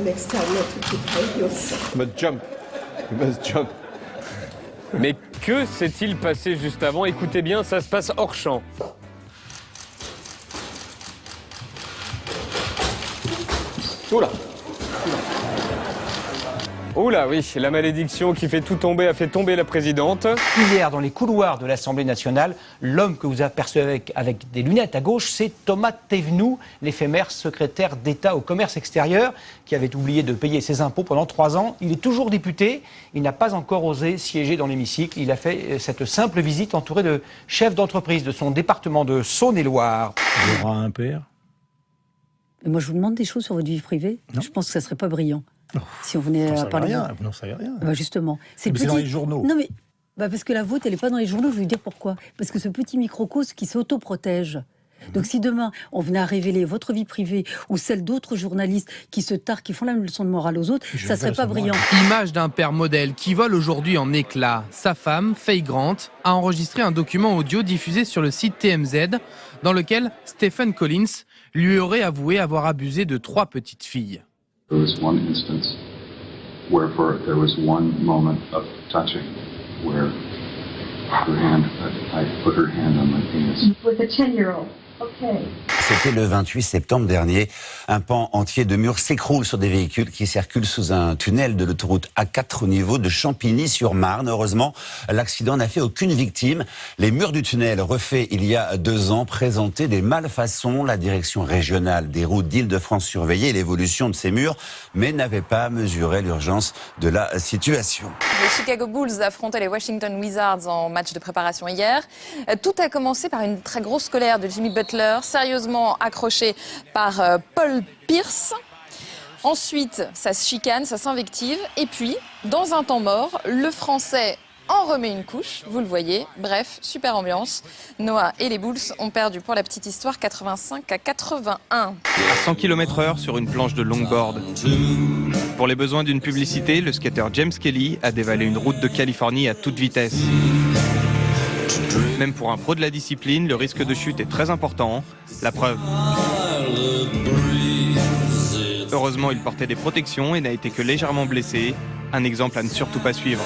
Next time not to keep hide yourself. But jump. You must jump. Mais que s'est-il passé juste avant? Écoutez bien, ça se passe hors champ. Oula. Oula, oui, la malédiction qui fait tout tomber a fait tomber la présidente. Hier, dans les couloirs de l'Assemblée nationale, l'homme que vous apercevez avec des lunettes à gauche, c'est Thomas Thévenoud, l'éphémère secrétaire d'État au commerce extérieur, qui avait oublié de payer ses impôts pendant 3 ans. Il est toujours député, il n'a pas encore osé siéger dans l'hémicycle. Il a fait cette simple visite entouré de chefs d'entreprise de son département de Saône-et-Loire. Il y aura un père. Et moi, je vous demande des choses sur votre vie privée. Non. Je pense que ça serait pas brillant. Oh, si on venait à parler. Vous n'en savez rien. Bah justement. C'est dans les journaux. Non, mais parce que la vôtre, elle n'est pas dans les journaux. Je vais vous dire pourquoi. Parce que ce petit microcosme qui s'autoprotège. Donc si demain, on venait à révéler votre vie privée ou celle d'autres journalistes qui se tarent, qui font la leçon de morale aux autres, ça serait pas brillant. Image d'un père modèle qui vole aujourd'hui en éclats. Sa femme, Faye Grant, a enregistré un document audio diffusé sur le site TMZ dans lequel Stephen Collins lui aurait avoué avoir abusé de 3 petites filles. There was one instance where there was one moment of touching where I put her hand on my penis. With a 10-year-old. Okay. C'était le 28 septembre dernier. Un pan entier de mur s'écroule sur des véhicules qui circulent sous un tunnel de l'autoroute A4 au niveau de Champigny-sur-Marne. Heureusement, l'accident n'a fait aucune victime. Les murs du tunnel, refaits il y a 2 ans, présentaient des malfaçons. La direction régionale des routes d'Île-de-France surveillait l'évolution de ces murs, mais n'avait pas mesuré l'urgence de la situation. Les Chicago Bulls affrontaient les Washington Wizards en match de préparation hier. Tout a commencé par une très grosse colère de Jimmy Butler, sérieusement accroché par Paul Pierce. Ensuite, ça se chicane, ça s'invective. Et puis, dans un temps mort, le Français en remet une couche, vous le voyez. Bref, super ambiance. Noah et les Bulls ont perdu, pour la petite histoire, 85-81. À 100 km/h sur une planche de longboard. Pour les besoins d'une publicité, le skateur James Kelly a dévalé une route de Californie à toute vitesse. Même pour un pro de la discipline, le risque de chute est très important. La preuve. Heureusement, il portait des protections et n'a été que légèrement blessé. Un exemple à ne surtout pas suivre.